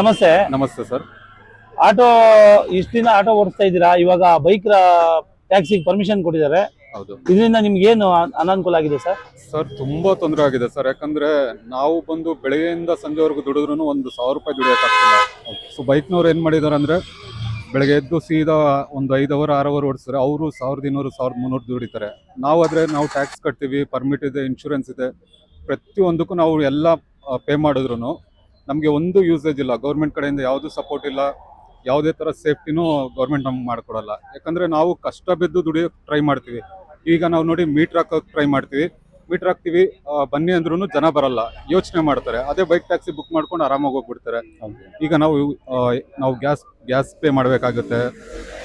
ನಮಸ್ತೆ. ನಮಸ್ತೆ sir. Auto ಇಷ್ಟು ದಿನ ಆಟೋ ಓಡಿಸ್ತಾ ಇದ್ದೀರಾ, ಇವಾಗ ಬೈಕ್ ಟ್ಯಾಕ್ಸಿಗೆ ಪರ್ಮಿಷನ್ ಕೊಟ್ಟಿದ್ದಾರೆ. ಹೌದು ಇದರಿಂದ ನಿಮ್ಗೆ ಏನು ಅನಾನುಕೂಲ ಆಗಿದೆ ಸರ್? ಸರ್, ತುಂಬಾ ತೊಂದರೆ ಆಗಿದೆ ಸರ್. ಯಾಕಂದ್ರೆ ನಾವು ಬಂದು ಬೆಳಗ್ಗೆಯಿಂದ ಸಂಜೆವರೆಗೂ ದುಡಿದ್ರೂ ಒಂದು 1000 ರೂಪಾಯಿ ದುಡಿಯೋಕ್ಕಾಗ್ತಿಲ್ಲ. ಸೊ ಬೈಕ್ನವ್ರು ಏನ್ ಮಾಡಿದಾರೆ ಅಂದ್ರೆ ಬೆಳಗ್ಗೆ ಎದ್ದು ಸೀದಾ ಒಂದು 5 ಅವರ್ 6 ಅವರ್ ಓಡಿಸ್ತಾರೆ. ಅವರು 1200 1300 ದುಡಿತಾರೆ. ನಾವು ಟ್ಯಾಕ್ಸ್ ಕಟ್ತೀವಿ, ಪರ್ಮಿಟ್ ಇದೆ, ಇನ್ಶೂರೆನ್ಸ್ ಇದೆ, ಪ್ರತಿಯೊಂದಕ್ಕೂ ನಾವು ಎಲ್ಲ ಪೇ ಮಾಡಿದ್ರು ನಮಗೆ ಒಂದು ಯೂಸೇಜ್ ಇಲ್ಲ. ಗೌರ್ಮೆಂಟ್ ಕಡೆಯಿಂದ ಯಾವುದು ಸಪೋರ್ಟ್ ಇಲ್ಲ, ಯಾವುದೇ ಥರ ಸೇಫ್ಟಿನೂ ಗೌರ್ಮೆಂಟ್ ನಮ್ಗೆ ಮಾಡಿಕೊಡಲ್ಲ. ಯಾಕಂದರೆ ನಾವು ಕಷ್ಟ ಬಿದ್ದು ದುಡಿಯೋಕೆ ಟ್ರೈ ಮಾಡ್ತೀವಿ. ಈಗ ನಾವು ನೋಡಿ ಮೀಟ್ರ್ ಹಾಕೋಕೆ ಟ್ರೈ ಮಾಡ್ತೀವಿ, ಮೀಟ್ರ್ ಹಾಕ್ತೀವಿ, ಬನ್ನಿ ಅಂದ್ರೂ ಜನ ಬರಲ್ಲ, ಯೋಚನೆ ಮಾಡ್ತಾರೆ. ಅದೇ ಬೈಕ್ ಟ್ಯಾಕ್ಸಿ ಬುಕ್ ಮಾಡ್ಕೊಂಡು ಆರಾಮಾಗಿ ಹೋಗ್ಬಿಡ್ತಾರೆ. ಈಗ ನಾವು ಗ್ಯಾಸ್ ಪೇ ಮಾಡಬೇಕಾಗುತ್ತೆ,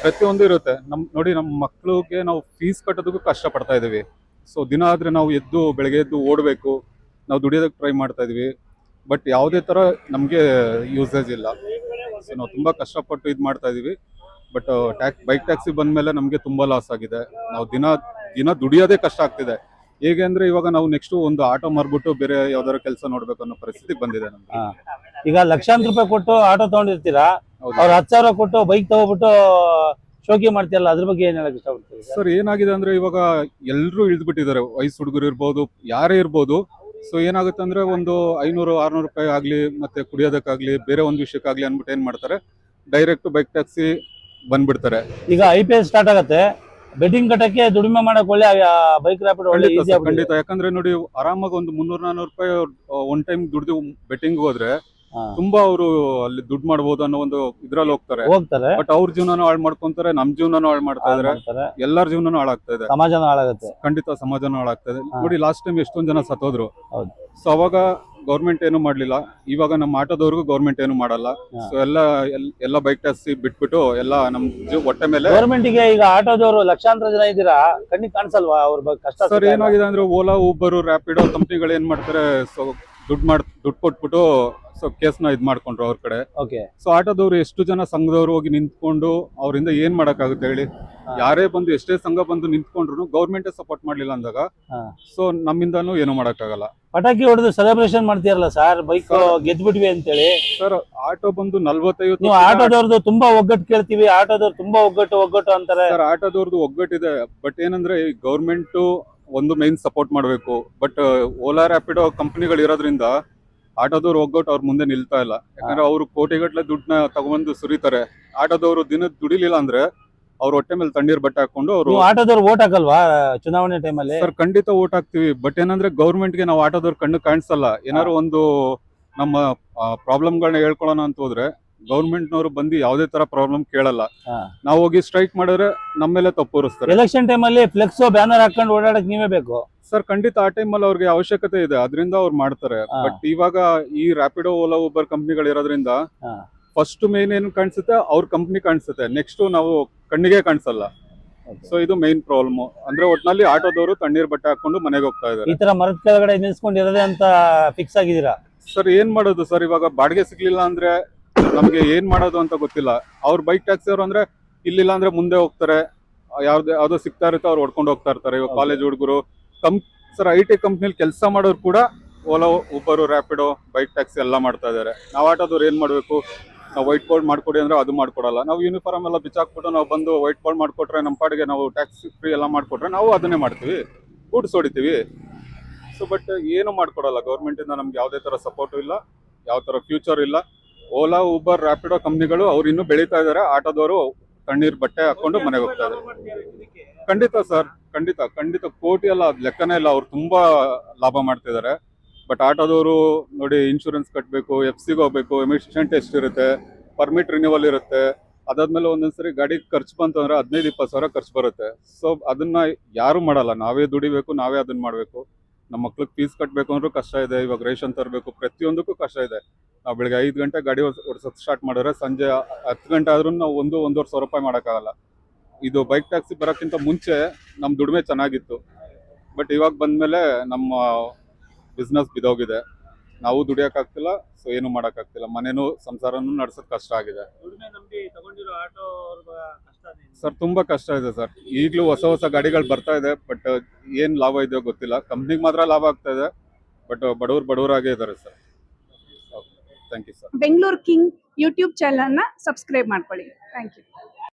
ಪ್ರತಿಯೊಂದು ಇರುತ್ತೆ. ನಮ್ಮ ಮಕ್ಕಳಿಗೆ ನಾವು ಫೀಸ್ ಕಟ್ಟೋದಕ್ಕೂ ಕಷ್ಟಪಡ್ತಾ ಇದ್ದೀವಿ. ಸೊ ದಿನ ಆದರೆ ನಾವು ಬೆಳಗ್ಗೆ ಎದ್ದು ಓಡಬೇಕು, ನಾವು ದುಡಿಯೋದಕ್ಕೆ ಟ್ರೈ ಮಾಡ್ತಾ ಇದೀವಿ. ಬಟ್ ಯಾವುದೇ ಥರ ನಮಗೆ ಯೂಸೇಜ್ ಇಲ್ಲ. ಸೊ ನಾವು ತುಂಬ ಕಷ್ಟಪಟ್ಟು ಇದು ಮಾಡ್ತಾ ಇದೀವಿ. ಬಟ್ ಬೈಕ್ ಟ್ಯಾಕ್ಸಿ ಬಂದಮೇಲೆ ನಮಗೆ ತುಂಬ ಲಾಸ್ ಆಗಿದೆ. ನಾವು ದಿನ ದುಡಿಯೋದೇ ಕಷ್ಟ ಆಗ್ತಿದೆ. ಹೇಗೆ ಅಂದರೆ ಇವಾಗ ನಾವು ನೆಕ್ಸ್ಟ್ ಒಂದು ಆಟೋ ಮಾರ್ಬಿಟ್ಟು ಬೇರೆ ಯಾವ್ದಾದ್ರು ಕೆಲಸ ನೋಡ್ಬೇಕು ಅನ್ನೋ ಪರಿಸ್ಥಿತಿ ಬಂದಿದೆ ನಮ್ಗೆ. ಈಗ ಲಕ್ಷಾಂತರ ರೂಪಾಯಿ ಕೊಟ್ಟು ಆಟೋ ತಗೊಂಡಿರ್ತೀರಾ, ಅವ್ರು 10,000 ಕೊಟ್ಟು ಬೈಕ್ ತಗೋಬಿಟ್ಟು ಶೋಕಿ ಮಾಡ್ತಿರಲ್ಲ, ಅದ್ರ ಬಗ್ಗೆ ಏನ್ ಹೇಳಕ್ ಇಷ್ಟಪಡ್ತೀವಿ ಸರ್? ಏನಾಗಿದೆ ಅಂದ್ರೆ ಇವಾಗ ಎಲ್ಲರೂ ಇಳಿದ್ಬಿಟ್ಟಿದ್ದಾರೆ, ವಯಸ್ಸು ಹುಡುಗರು ಇರ್ಬೋದು, ಯಾರೇ ಇರ್ಬೋದು. ಸೊ ಏನಾಗುತ್ತೆ ಅಂದ್ರೆ ಒಂದು 500-600 ರೂಪಾಯಿ ಆಗ್ಲಿ, ಮತ್ತೆ ಕುಡಿಯೋದಕ್ಕಾಗ್ಲಿ, ಬೇರೆ ಒಂದು ವಿಷಯಕ್ಕಾಗ್ಲಿ ಅಂದ್ಬಿಟ್ಟು ಏನ್ ಮಾಡ್ತಾರೆ, ಡೈರೆಕ್ಟ್ ಬೈಕ್ ಟ್ಯಾಕ್ಸಿ ಬಂದ್ಬಿಡ್ತಾರೆ. ಈಗ IPL ಸ್ಟಾರ್ಟ್ ಆಗತ್ತೆ, ಬೆಟ್ಟಿಂಗ್ ಕಟ್ಟಕ್ಕೆ ದುಡಿಮೆ ಮಾಡಕ್ ಒಳ್ಳೆ ಬೈಕ್ ರ್ಯಾಪಿಡ್ ಒಳ್ಳೆ ಈಸಿ ಆಗಿದೆ. ಖಂಡಿತ. ಯಾಕಂದ್ರೆ ನೋಡಿ, ಆರಾಮಾಗಿ ಒಂದು 300-400 ರೂಪಾಯಿ ಒನ್ ಟೈಮ್ ದುಡ್ದು ಬೆಟ್ಟಿಂಗ್ ಹೋದ್ರೆ ತುಂಬಾ ಅವರು ಅಲ್ಲಿ ದುಡ್ಡು ಮಾಡ್ಬೋದು ಅನ್ನೋ ಒಂದು ಇದ್ರಲ್ಲಿ ಹೋಗ್ತಾರೆ. ಬಟ್ ಅವ್ರ ಜೀವನನೂ ಹಾಳು ಮಾಡ್ಕೊಂತಾರೆ, ನಮ್ ಜೀವನನೂ ಹಾಳು ಮಾಡ್ತಾ ಇದಾರೆ, ಎಲ್ಲರ ಜೀವನನೂ ಹಾಳಾಗ್ತಾ ಇದೆ, ಸಮಾಜನೂ ಹಾಳಾಗುತ್ತೆ. ಖಂಡಿತ ಸಮಾಜನೂ ಹಾಳಾಗ್ತಾ ಇದೆ. ನೋಡಿ, ಲಾಸ್ಟ್ ಟೈಮ್ ಎಷ್ಟೊಂದ್ ಜನ ಸತ್ತೋದ್ರು. ಸೊ ಅವಾಗ ಗೌರ್ಮೆಂಟ್ ಏನು ಮಾಡ್ಲಿಲ್ಲ. ಇವಾಗ ನಮ್ಮ ಆಟೋದವ್ರಿಗೂ ಗೌರ್ಮೆಂಟ್ ಏನು ಮಾಡಲ್ಲ. ಸೊ ಎಲ್ಲ ಬೈಕ್ ಟ್ಯಾಕ್ಸಿ ಬಿಟ್ಬಿಟ್ಟು ಎಲ್ಲ ನಮ್ ಹೊಟ್ಟೆ ಮೇಲೆ. ಗೌರ್ಮೆಂಟ್ ಗೆ ಈಗ ಆಟೋದವರು ಲಕ್ಷಾಂತರ ಜನ ಇದ್ದೀರಾ, ಕಣ್ಣಿಗೆ ಕಾಣಿಸಲ್ವಾ ಅವ್ರ ಕಷ್ಟ? ಸರ್, ಏನಾಗಿದೆ ಅಂದ್ರೆ ಓಲಾ, ಊಬರ್, ರ್ಯಾಪಿಡೋ ಕಂಪ್ನಿಗಳು ಏನ್ ಮಾಡ್ತಾರೆ, ಸೊ ದುಡ್ಡು ಕೊಟ್ಬಿಟ್ಟು ಸೊ ಕೇಸ್ನ ಇದ್ ಮಾಡ್ಕೊಂಡ್ರು ಅವ್ರ ಕಡೆ. ಸೊ ಆಟೋದವ್ರು ಎಷ್ಟು ಜನ ಸಂಘದವ್ರು ಹೋಗಿ ನಿಂತ್ಕೊಂಡು ಅವರಿಂದ ಏನ್ ಮಾಡಕ್ಕಾಗುತ್ತೆ ಹೇಳಿ? ಯಾರೇ ಬಂದು ಎಷ್ಟೇ ಸಂಘ ಬಂದು ನಿಂತ್ಕೊಂಡ್ರು ಗೌರ್ಮೆಂಟ್ ಸಪೋರ್ಟ್ ಮಾಡ್ಲಿಲ್ಲ ಅಂದಾಗ ಸೊ ನಮ್ಮಿಂದಾನು ಏನು ಮಾಡಕ್ಕಾಗಲ್ಲ. ಪಟಾಕಿ ಹೊಡೆದು ಸೆಲೆಬ್ರೇಷನ್ ಮಾಡ್ತೀರಲ್ಲ ಸರ್, ಬೈಕ್ ಗೆದ್ಬಿಟ್ವಿ ಅಂತೇಳಿ. ಸರ್, ಆಟೋ ಬಂದು 40-50. ನೀವು ಆಟೋದವ್ರದ್ದು ತುಂಬಾ ಒಗ್ಗಟ್ಟು ಕೇಳ್ತೀವಿ, ಆಟೋದವ್ರು ತುಂಬಾ ಒಗ್ಗಟ್ಟು ಅಂತಾರೆ. ಸರ್, ಆಟೋದವ್ರದ್ದು ಒಗ್ಗಟ್ಟಿದೆ. ಬಟ್ ಏನಂದ್ರೆ ಈ ಗೌರ್ಮೆಂಟ್ ಒಂದು ಮೈನ್ ಸಪೋರ್ಟ್ ಮಾಡ್ಬೇಕು. ಬಟ್ ಓಲಾ, ರ್ಯಾಪಿಡೋ ಕಂಪನಿಗಳು ಇರೋದ್ರಿಂದ ಆಟೋದವ್ರು ಒಗ್ಗಟ್ಟು ಅವ್ರ ಮುಂದೆ ನಿಲ್ತಾ ಇಲ್ಲ. ಯಾಕಂದ್ರೆ ಅವರು ಕೋಟಿಗಟ್ಟಲೆ ದುಡ್ಡನ್ನ ತಗೊಂಡ್ಬಂದು ಸುರಿತಾರೆ. ಆಟೋದವ್ರು ದಿನ ದುಡಿಲಿಲ್ಲ ಅಂದ್ರೆ ಅವ್ರ ಹೊಟ್ಟೆ ಮೇಲೆ ತಣ್ಣೀರ್ ಬಟ್ಟೆ ಹಾಕೊಂಡು ಅವರು. ಆಟೋದವ್ರು ಓಟ್ ಹಾಕಲ್ವಾ ಚುನಾವಣೆ ಟೈಮಲ್ಲಿ? ಸರ್, ಖಂಡಿತ ಓಟ್ ಹಾಕ್ತಿವಿ. ಬಟ್ ಏನಂದ್ರೆ ಗೌರ್ಮೆಂಟ್ಗೆ ನಾವು ಆಟೋದವ್ರ ಕಣ್ಣು ಕಾಣಿಸಲ್ಲ. ಏನಾದ್ರು ಒಂದು ನಮ್ಮ ಪ್ರಾಬ್ಲಮ್ಗಳನ್ನ ಹೇಳ್ಕೊಳ್ಳೋಣ ಅಂತ ಹೋದ್ರೆ ಗೌರ್ಮೆಂಟ್ನವರು ಬಂದು ಯಾವುದೇ ತರ ಪ್ರಾಬ್ಲಮ್ ಕೇಳಲ್ಲ. ನಾವು ಹೋಗಿ ಸ್ಟ್ರೈಕ್ ಮಾಡಿದ್ರೆ ನಮ್ಮ ಮೇಲೆ ತಪ್ಪು ಹೊರಿಸ್ತಾರೆ. ಎಲೆಕ್ಷನ್ ಟೈಮಲ್ಲಿ ಫ್ಲೆಕ್ಸ್ ಬ್ಯಾನರ್ ಹಾಕೊಂಡು ಓಡಾಡಕ್ ನೀವೇ ಬೇಕು. ಸರ್, ಖಂಡಿತ ಆ ಟೈಮಲ್ಲಿ ಅವ್ರಿಗೆ ಅವಶ್ಯಕತೆ ಇದೆ, ಅದರಿಂದ ಅವ್ರು ಮಾಡ್ತಾರೆ. ಬಟ್ ಇವಾಗ ಈ ರ್ಯಾಪಿಡೋ, ಓಲಾ, ಊಬರ್ ಕಂಪ್ನಿಗಳು ಇರೋದ್ರಿಂದ ಫಸ್ಟ್ ಮೇನ್ ಏನ್ ಕಾಣಿಸುತ್ತೆ, ಅವ್ರ ಕಂಪ್ನಿ ಕಾಣಿಸುತ್ತೆ, ನೆಕ್ಸ್ಟ್ ನಾವು ಕಣ್ಣಿಗೆ ಕಾಣಿಸಲ್ಲ. ಸೊ ಇದು ಮೇನ್ ಪ್ರಾಬ್ಲಮ್. ಅಂದ್ರೆ ಒಟ್ನಲ್ಲಿ ಆಟೋದವರು ತಣ್ಣೀರ್ ಬಟ್ಟೆ ಹಾಕೊಂಡು ಮನೆಗೆ ಹೋಗ್ತಾ ಇದ್ದಾರೆ. ಈ ತರ ಮರದ ಕೆಳಗಡೆ ನಿಲ್ಸ್ಕೊಂಡಿರೋದೇ ಅಂತ ಫಿಕ್ಸ್ ಆಗಿದ್ದೀರಾ? ಸರ್, ಏನ್ ಮಾಡೋದು ಸರ್? ಇವಾಗ ಬಾಡಿಗೆ ಸಿಗ್ಲಿಲ್ಲ ಅಂದ್ರೆ ನಮ್ಗೆ ಏನ್ ಮಾಡೋದು ಅಂತ ಗೊತ್ತಿಲ್ಲ. ಅವ್ರ ಬೈಕ್ ಟ್ಯಾಕ್ಸಿ ಅವ್ರು ಅಂದ್ರೆ ಇಲ್ಲಿಲ್ಲ ಅಂದ್ರೆ ಮುಂದೆ ಹೋಗ್ತಾರೆ, ಯಾವ್ದೋ ಸಿಗ್ತಾ ಇರುತ್ತೆ ಅವ್ರು ಹೊಡ್ಕೊಂಡು ಹೋಗ್ತಾ ಇರ್ತಾರೆ. ಇವಾಗ ಕಾಲೇಜ್ ಹುಡುಗರು, ಸರ್ IT ಕಂಪ್ನಿಲಿ ಕೆಲಸ ಮಾಡೋರು ಕೂಡ Ola, Uber, Rapido, bike taxi ಎಲ್ಲ ಮಾಡ್ತಾ ಇದಾರೆ. ನಾವು ಆಟೋದವ್ರು ಏನ್ ಮಾಡ್ಬೇಕು? ನಾವು ವೈಟ್ ಬೋರ್ಡ್ ಮಾಡ್ಕೊಡಿ ಅಂದ್ರೆ ಅದು ಮಾಡ್ಕೊಡಲ್ಲ. ನಾವು ಯೂನಿಫಾರ್ಮ್ ಎಲ್ಲ ಬಿಚ್ಚಾಕ್ಬಿಟ್ಟು ನಾವು ಬಂದು ವೈಟ್ ಬೋರ್ಡ್ ಮಾಡ್ಕೊಟ್ರೆ, ನಮ್ಮ ಪಾಡಿಗೆ ನಾವು ಟ್ಯಾಕ್ಸಿ ಫ್ರೀ ಎಲ್ಲ ಮಾಡ್ಕೊಟ್ರೆ ನಾವು ಅದನ್ನೇ ಮಾಡ್ತೀವಿ, ಗೂಡ್ಸ್ ಹೊಡಿತೀವಿ. ಸೊ ಬಟ್ ಏನು ಮಾಡ್ಕೊಡಲ್ಲ ಗೌರ್ಮೆಂಟ್ ಇಂದ. ನಮ್ಗೆ ಯಾವುದೇ ತರ ಸಪೋರ್ಟು ಇಲ್ಲ, ಯಾವ ತರ ಫ್ಯೂಚರ್ ಇಲ್ಲ. ಓಲಾ, ಊಬರ್, ರ್ಯಾಪಿಡೋ ಕಂಪ್ನಿಗಳು ಅವ್ರು ಇನ್ನೂ ಬೆಳೀತಾ ಇದಾರೆ, ಆಟೋದವರು ತಣ್ಣೀರ್ ಬಟ್ಟೆ ಹಾಕೊಂಡು ಮನೆಗೆ ಹೋಗ್ತಾ ಇದಾರೆ. ಖಂಡಿತ ಸರ್, ಖಂಡಿತ ಕೋಟಿ ಎಲ್ಲ ಲೆಕ್ಕನೇ ಇಲ್ಲ. ಅವ್ರು ತುಂಬಾ ಲಾಭ ಮಾಡ್ತಿದ್ದಾರೆ. ಬಟ್ ಆಟೋದವರು ನೋಡಿ, ಇನ್ಶೂರೆನ್ಸ್ ಕಟ್ಟಬೇಕು, FC ಹೋಗ್ಬೇಕು, ಎಮಿಷನ್ ಟೆಸ್ಟ್ ಇರುತ್ತೆ, ಪರ್ಮಿಟ್ ರಿನ್ಯೂವಲ್ ಇರುತ್ತೆ. ಅದಾದ್ಮೇಲೆ ಒಂದೊಂದ್ಸರಿ ಗಾಡಿ ಖರ್ಚು ಬಂತು ಅಂದ್ರೆ 15-20 ಸಾವಿರ ಖರ್ಚು ಬರುತ್ತೆ. ಸೊ ಅದನ್ನ ಯಾರು ಮಾಡಲ್ಲ, ನಾವೇ ದುಡಿಬೇಕು, ನಾವೇ ಅದನ್ನ ಮಾಡ್ಬೇಕು. ನಮ್ಮ ಮಕ್ಳಿಗೆ ಫೀಸ್ ಕಟ್ಟಬೇಕು ಅಂದ್ರೂ ಕಷ್ಟ ಇದೆ. ಇವಾಗ ರೇಷನ್ ತರಬೇಕು, ಪ್ರತಿಯೊಂದಕ್ಕೂ ಕಷ್ಟ ಇದೆ. ನಾವು ಬೆಳಗ್ಗೆ 5 ಗಂಟೆ ಗಾಡಿ ಓಡಿಸೋದು ಸ್ಟಾರ್ಟ್ ಮಾಡಿದ್ರೆ ಸಂಜೆ 10 ಗಂಟೆ ಆದ್ರೂ ನಾವು 1-1.5 ಸಾವಿರ ರೂಪಾಯಿ ಮಾಡೋಕ್ಕಾಗಲ್ಲ. ಇದು ಬೈಕ್ ಟ್ಯಾಕ್ಸಿ ಬರೋಕ್ಕಿಂತ ಮುಂಚೆ ನಮ್ಮ ದುಡಿಮೆ ಚೆನ್ನಾಗಿತ್ತು. ಬಟ್ ಇವಾಗ ಬಂದ್ಮೇಲೆ ನಮ್ಮ ಬಿಸ್ನೆಸ್ ಬಿದೋಗಿದೆ, ನಾವು ದುಡಿಯೋಕ್ಕಾಗ್ತಿಲ್ಲ. ಸೊ ಏನು ಮಾಡೋಕ್ಕಾಗ್ತಿಲ್ಲ, ಮನೇನು ಸಂಸಾರನೂ ನಡ್ಸೋದು ಕಷ್ಟ ಆಗಿದೆ. ಸರ್, ತುಂಬಾ ಕಷ್ಟ ಇದೆ ಸರ್. ಈಗಲೂ ಹೊಸ ಗಾಡಿಗಳು ಬರ್ತಾ ಇದೆ, ಬಟ್ ಏನ್ ಲಾಭ ಇದೆಯೋ ಗೊತ್ತಿಲ್ಲ. ಕಂಪ್ನಿಗೆ ಮಾತ್ರ ಲಾಭ ಆಗ್ತಾ ಇದೆ, ಬಟ್ ಬಡವರಾಗೇ ಇದ್ದಾರೆ sir. Thank you sir. Bengaluru king YouTube ಚಾನಲ್ನ ಸಬ್ಸ್ಕ್ರೈಬ್ ಮಾಡ್ಕೊಳ್ಳಿ. Thank you.